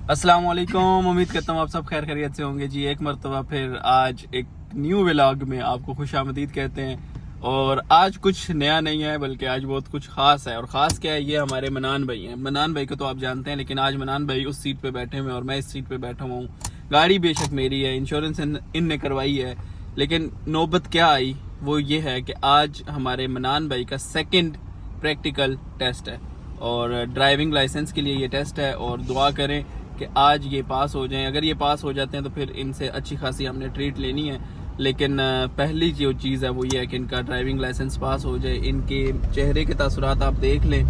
अस्सलाम वालेकुम। उम्मीद करता हूँ आप सब खैर खैरियत से होंगे जी। एक मरतबा फिर आज एक न्यू व्लॉग में आपको खुशामदीद कहते हैं। और आज कुछ नया नहीं है बल्कि आज बहुत कुछ खास है। और ख़ास क्या है, ये हमारे मनान भाई हैं। मनान भाई को तो आप जानते हैं, लेकिन आज मनान भाई उस सीट पे बैठे हुए हैं और मैं इस सीट पे बैठा हुआ हूँ। गाड़ी बेशक मेरी है, इंश्योरेंस इनने करवाई है, लेकिन नौबत क्या आई वो ये है कि आज हमारे मनान भाई का सेकेंड प्रैक्टिकल टेस्ट है और ड्राइविंग लाइसेंस के लिए ये टेस्ट है। और दुआ करें कि आज ये पास हो जाएं। अगर ये पास हो जाते हैं तो फिर इनसे अच्छी खासी हमने ट्रीट लेनी है। लेकिन पहली जो चीज़ है वो ये है कि इनका ड्राइविंग लाइसेंस पास हो जाए। इनके चेहरे के तासुरात आप देख लें।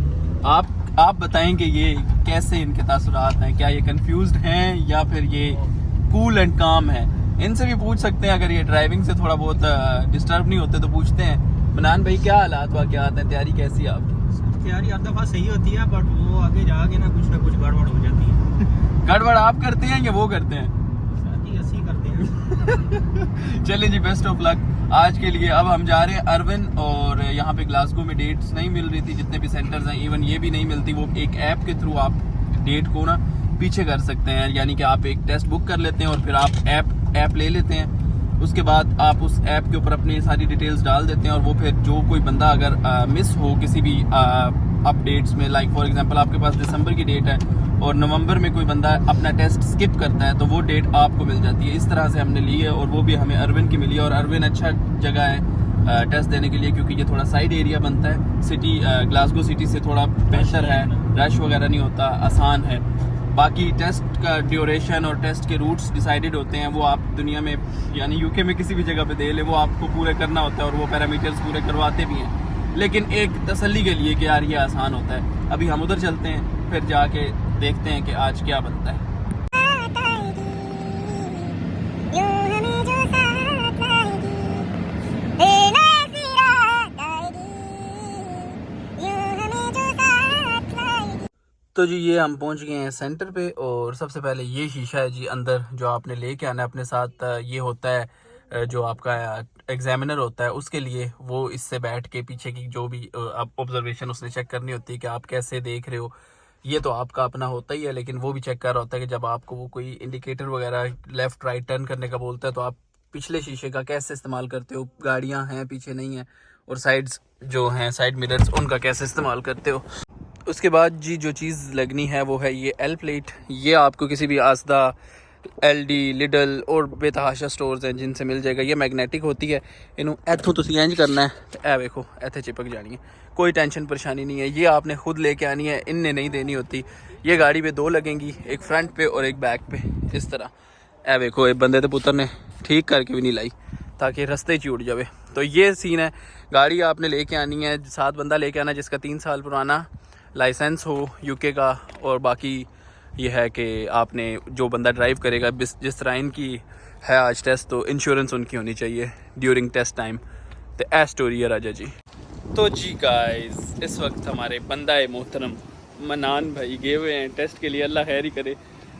आप बताएं कि ये कैसे इनके तासुरात हैं, क्या ये कंफ्यूज्ड हैं या फिर ये कूल एंड काम है। इनसे भी पूछ सकते हैं, अगर ये ड्राइविंग से थोड़ा बहुत डिस्टर्ब नहीं होते तो पूछते हैं। मनान भाई क्या हालात वाक़ आते हैं, तैयारी कैसी है आपकी? तैयारी हर दफ़ा सही होती है, बट वो आगे जाके ना कुछ गड़बड़ हो जाती है। गड़बड़ आप करते हैं या वो करते हैं? साथी ऐसी करते हैं। चलिए जी, बेस्ट ऑफ लक आज के लिए। अब हम जा रहे हैं अरविन, और यहाँ पे ग्लासगो में डेट्स नहीं मिल रही थी, जितने भी सेंटर्स हैं इवन ये भी नहीं मिलती। वो एक ऐप के थ्रू आप डेट को ना पीछे कर सकते हैं, यानी कि आप एक टेस्ट बुक कर लेते हैं और फिर आप ऐप ले लेते हैं। उसके बाद आप उस ऐप के ऊपर अपनी सारी डिटेल्स डाल देते हैं और वो फिर जो कोई बंदा अगर मिस हो किसी भी अपडेट्स में, लाइक फॉर एग्जांपल आपके पास दिसंबर की डेट है और नवंबर में कोई बंदा अपना टेस्ट स्किप करता है तो वो डेट आपको मिल जाती है। इस तरह से हमने ली है और वो भी हमें अरविन की मिली है। और अरविन अच्छा जगह है टेस्ट देने के लिए, क्योंकि ये थोड़ा साइड एरिया बनता है। सिटी ग्लासगो सिटी से थोड़ा बेहतर है, रश वगैरह नहीं होता, आसान है। बाकी टेस्ट का ड्यूरेशन और टेस्ट के रूट्स डिसाइडेड होते हैं, वो आप दुनिया में यानी यूके में किसी भी जगह पे दे ले, वो आपको पूरे करना होता है और वो पैरामीटर्स पूरे करवाते भी हैं। लेकिन एक तसल्ली के लिए कि यार ये आसान होता है। अभी हम उधर चलते हैं, फिर जाके देखते हैं कि आज क्या बनता है। तो जी ये हम पहुंच गए हैं सेंटर पे, और सबसे पहले ये शीशा है जी अंदर जो आपने लेके आना है अपने साथ। ये होता है जो आपका एग्जामिनर होता है उसके लिए, वो इससे बैठ के पीछे की जो भी ऑब्जर्वेशन उसने चेक करनी होती है कि आप कैसे देख रहे हो। ये तो आपका अपना होता ही है, लेकिन वो भी चेक कर रहा होता है कि जब आपको वो कोई इंडिकेटर वगैरह लेफ्ट राइट टर्न करने का बोलता है तो आप पिछले शीशे का कैसे इस्तेमाल करते हो, गाड़ियाँ हैं पीछे नहीं है, और साइड्स जो हैं साइड मिरर्स उनका कैसे इस्तेमाल करते हो। उसके बाद जी जो चीज़ लगनी है वो है ये एल प्लेट। ये आपको किसी भी आसदा, एलडी, लिडल और बेतहाशा स्टोर्स हैं जिनसे मिल जाएगा। ये मैग्नेटिक होती है, इनू इथों तुसी इंज करना है तो ए देखो इत्थे चिपक जानी है, कोई टेंशन परेशानी नहीं है। ये आपने खुद लेके आनी है, इनने नहीं देनी होती। ये गाड़ी पे दो लगेंगी, एक फ्रंट पे और एक बैक पे, इस तरह। ए देखो एक बंदे के पुत्र ने ठीक करके भी नहीं लाई ताकि रास्ते ही उड़ जाए। तो ये सीन है। गाड़ी आपने लेके आनी है, साथ बंदा लेके आना जिसका 3 साल पुराना लाइसेंस हो यूके का। और बाकी ये है कि आपने जो बंदा ड्राइव करेगा, जिस तरह इनकी है आज टेस्ट, तो इंश्योरेंस उनकी होनी चाहिए ड्यूरिंग टेस्ट टाइम। तो ए स्टोरी है राजा जी। तो जी गाइस, इस वक्त हमारे बंदा मोहतरम मनान भाई गए हुए हैं टेस्ट के लिए, अल्लाह खैर ही करे।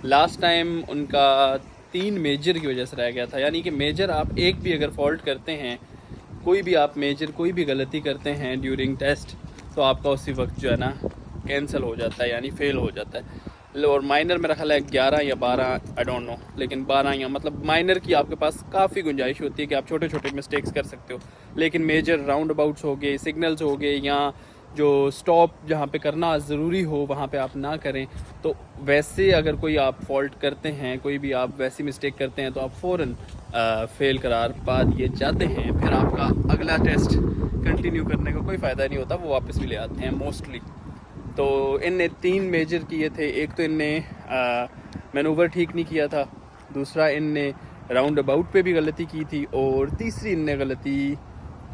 लास्ट टाइम उनका 3 मेजर की वजह से रह गया था, यानी कि मेजर आप एक भी अगर फॉल्ट करते हैं, कोई भी आप मेजर कोई भी गलती करते हैं ड्यूरिंग टेस्ट, तो आपका उसी वक्त जो है ना कैंसिल हो जाता है, यानी फ़ेल हो जाता है। और माइनर मेरा ख्याल है 11 या 12, आई डोंट नो, लेकिन 12 या मतलब माइनर की आपके पास काफ़ी गुंजाइश होती है कि आप छोटे छोटे मिस्टेक्स कर सकते हो। लेकिन मेजर राउंड अबाउट्स हो गए, सिग्नल्स हो गए, या जो स्टॉप जहाँ पे करना ज़रूरी हो वहाँ पे आप ना करें। तो वैसे अगर कोई आप फॉल्ट करते हैं, कोई भी आप वैसी मिस्टेक करते हैं, तो आप फ़ौरन फेल करार पा दिए जाते हैं। फिर आपका अगला टेस्ट कंटिन्यू करने का कोई फ़ायदा नहीं होता, वो वापस भी ले आते हैं मोस्टली। तो इनने 3 मेजर किए थे। एक तो इनने मैनूवर ठीक नहीं किया था, दूसरा इनने राउंड अबाउट पे भी गलती की थी, और तीसरी इनने गलती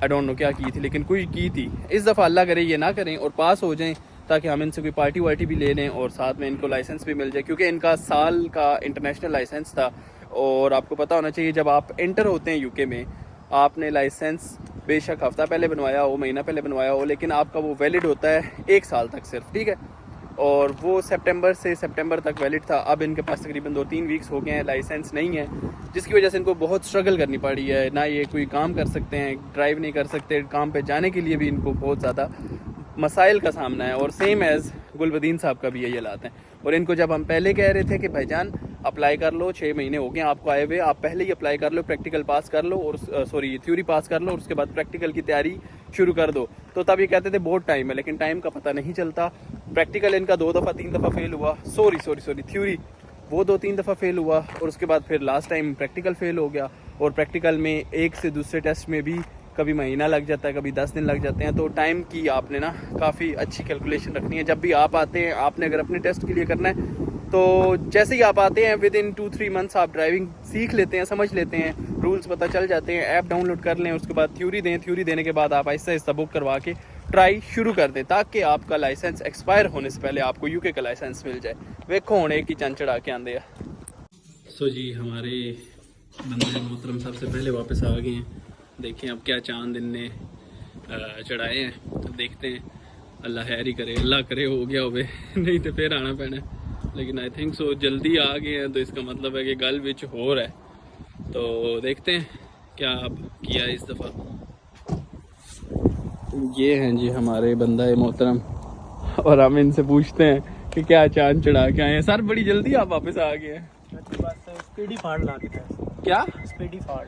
आई डोंट नो क्या की थी, लेकिन कोई की थी। इस दफ़ा अल्लाह करे ये ना करें और पास हो जाएं, ताकि हम इनसे कोई पार्टी वार्टी भी ले लें और साथ में इनको लाइसेंस भी मिल जाए, क्योंकि इनका साल का इंटरनेशनल लाइसेंस था। और आपको पता होना चाहिए जब आप एंटर होते हैं यूके में, आपने लाइसेंस बेशक हफ्ता पहले बनवाया हो, महीना पहले बनवाया हो, लेकिन आपका वो वैलिड होता है 1 साल तक सिर्फ, ठीक है। और वो सितंबर से सितंबर तक वैलिड था। अब इनके पास तकरीबन 2-3 वीक्स हो गए हैं, लाइसेंस नहीं है, जिसकी वजह से इनको बहुत स्ट्रगल करनी पड़ी है। ना ये कोई काम कर सकते हैं, ड्राइव नहीं कर सकते, काम पे जाने के लिए भी इनको बहुत ज़्यादा मसाइल का सामना है। और सेम एज़ गुलबदीन साहब का भी यही हालात हैं। और इनको जब हम पहले कह रहे थे कि भाईजान अप्लाई कर लो, 6 महीने हो गए आपको आए हुए, आप पहले ही अप्लाई कर लो, प्रैक्टिकल पास कर लो और थ्योरी पास कर लो और उसके बाद प्रैक्टिकल की तैयारी शुरू कर दो, तो तब ये कहते थे बहुत टाइम है, लेकिन टाइम का पता नहीं चलता। प्रैक्टिकल इनका 2 दफ़ा 3 दफ़ा फेल हुआ, सॉरी थ्योरी वो 2-3 दफ़ा फेल हुआ और उसके बाद फिर लास्ट टाइम प्रैक्टिकल फेल हो गया। और प्रैक्टिकल में एक से दूसरे टेस्ट में भी कभी महीना लग जाता है, कभी 10 दिन लग जाते हैं। तो टाइम की आपने ना काफ़ी अच्छी कैलकुलेशन रखनी है। जब भी आप आते हैं, आपने अगर अपने टेस्ट के लिए करना है तो जैसे ही आप आते हैं विद इन 2-3 मंथ्स आप ड्राइविंग सीख लेते हैं, समझ लेते हैं, रूल्स पता चल जाते हैं, ऐप डाउनलोड कर लें, उसके बाद थ्योरी दें, थ्योरी देने के बाद आप आहिस्ता आहिस्ता बुक करवा के ट्राई शुरू कर दें, ताकि आपका लाइसेंस एक्सपायर होने से पहले आपको यूके का लाइसेंस मिल जाए। वेखो हुण एक ही चंद चढ़ा के आंदे आ। सो जी हमारे बंदे मोहतरम सबसे पहले वापस आ गए हैं। देखें अब क्या चांद इनने चढ़ाए हैं, तो देखते हैं, अल्लाह खैर ही करे, अल्लाह करे हो गया होवे नहीं तो फिर आना पैना है। लेकिन आई थिंक सो जल्दी आ गए हैं, तो इसका मतलब है कि गल विच हो रहा है। तो देखते हैं क्या अब किया इस दफ़ा। ये हैं जी हमारे बंदा मोहतरम, और हम इनसे पूछते हैं कि क्या चांद चढ़ा के आए हैं। सर बड़ी जल्दी आप वापस आ गए हैं। स्पीडी फाड़ ला के था। क्या स्पीडी फाड़?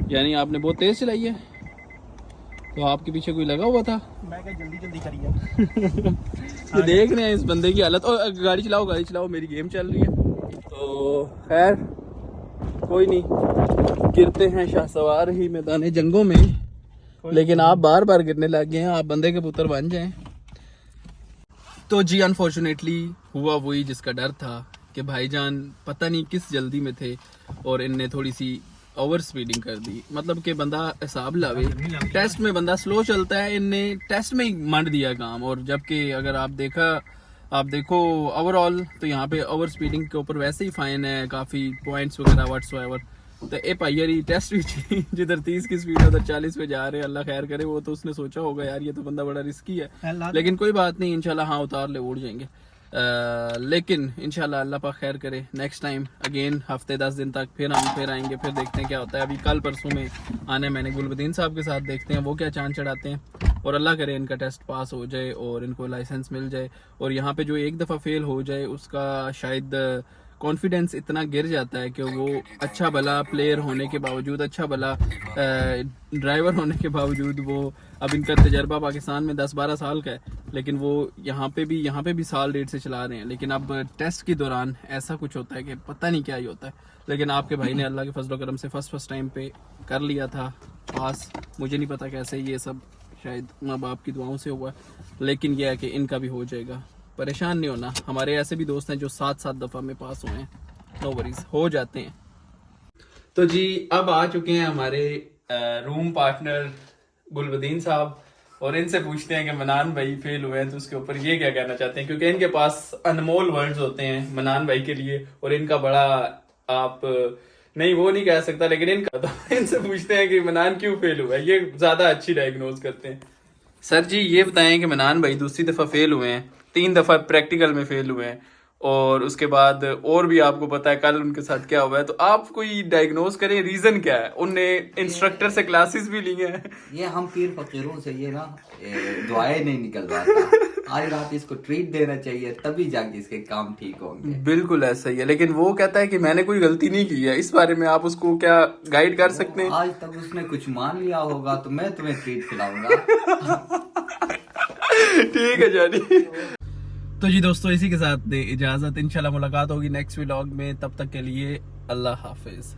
यानी आपने बहुत तेज चलाई है, तो आपके पीछे कोई लगा हुआ था? मैं क्या जल्दी करिए। तो देख रहे हैं इस बंदे की हालत। और गाड़ी चलाओ, मेरी गेम चल रही है। तो खैर कोई नहीं, गिरते हैं शाहसवार ही मैदान जंगों में, लेकिन आप बार बार गिरने लग गए हैं, आप बंदे के पुत्र बन जाएं। तो जी अनफॉर्चुनेटली हुआ वही जिसका डर था कि भाईजान पता नहीं किस जल्दी में थे और इनने थोड़ी सी ओवर स्पीडिंग कर दी। मतलब कि बंदा हिसाब लावे, टेस्ट में बंदा स्लो चलता है, इनने टेस्ट में ही मंड दिया काम। और जबकि अगर आप देखो ओवरऑल तो यहाँ पे ओवर स्पीडिंग के ऊपर वैसे ही फाइन है, काफ़ी पॉइंट्स वगैरह व्हाट्सएवर। तो ए भाई टेस्ट भी जिधर 30 की स्पीड है उधर 40 पे जा रहे हैं, अल्लाह खैर करे। वो तो उसने सोचा होगा यार ये तो बंदा बड़ा रिस्की है, लेकिन कोई बात नहीं, इंशाल्लाह हाँ उतार ले उड़ जाएंगे। लेकिन इंशाल्लाह अल्लाह पाक खैर करे, नेक्स्ट टाइम अगेन हफ्ते 10 दिन तक फिर हम फिर आएंगे, फिर देखते हैं क्या होता है। अभी कल परसों में आने मैंने गुलबदीन साहब के साथ, देखते हैं वो क्या चांद चढ़ाते हैं। और अल्लाह करे इनका टेस्ट पास हो जाए और इनको लाइसेंस मिल जाए। और यहाँ पे जो एक दफ़ा फेल हो जाए उसका शायद कॉन्फिडेंस इतना गिर जाता है कि वो अच्छा भला प्लेयर होने के बावजूद, अच्छा भला ड्राइवर होने के बावजूद, वो अब इनका तजर्बा पाकिस्तान में 10-12 साल का है, लेकिन वो यहाँ पे भी साल डेढ़ से चला रहे हैं। लेकिन अब टेस्ट के दौरान ऐसा कुछ होता है कि पता नहीं क्या ही होता है। लेकिन आपके भाई ने अल्लाह के फजल करम से फर्स्ट टाइम पे कर लिया था पास। मुझे नहीं पता कैसे, ये सब शायद माँ बाप की दुआओं से हुआ, लेकिन यह है कि इनका भी हो जाएगा। परेशान नहीं होना, हमारे ऐसे भी दोस्त हैं जो 7-7 दफ़ा में पास हुए हैं, नो वरीज, हो जाते हैं। तो जी अब आ चुके हैं हमारे रूम पार्टनर गुलबदीन साहब, और इनसे पूछते हैं कि मनान भाई फेल हुए हैं तो उसके ऊपर ये क्या कहना चाहते हैं, क्योंकि इनके पास अनमोल वर्ड्स होते हैं मनान भाई के लिए। और इनका बड़ा आप नहीं वो नहीं कह सकता, लेकिन इनका तो इनसे पूछते हैं कि मनान क्यों फेल हुआ है, ये ज्यादा अच्छी डायग्नोज करते हैं। सर जी ये बताएं कि मनान भाई दूसरी दफ़ा फेल हुए हैं, 3 दफ़ा प्रैक्टिकल में फेल हुए हैं, और उसके बाद और भी आपको पता है कल उनके साथ क्या हुआ है, तो आप कोई डायग्नोज करें, रीज़न क्या है? उनने इंस्ट्रक्टर से क्लासेस भी ली हैं। ये हम पीर फकीरों से ये ना दुआएं नहीं निकल पाता। आज रात इसको ट्रीट देना चाहिए, तभी जाके इसके काम ठीक होंगे। बिल्कुल ऐसा ही है, लेकिन वो कहता है कि मैंने कोई गलती नहीं की है। इस बारे में आप उसको क्या गाइड कर सकते हैं? आज तक उसने कुछ मान लिया होगा तो मैं तुम्हें ट्रीट खिलाऊंगा। ठीक है जानी। तो जी दोस्तों इसी के साथ दे इजाजत, इंशाल्लाह मुलाकात होगी नेक्स्ट व्लॉग में, तब तक के लिए अल्लाह हाफिज।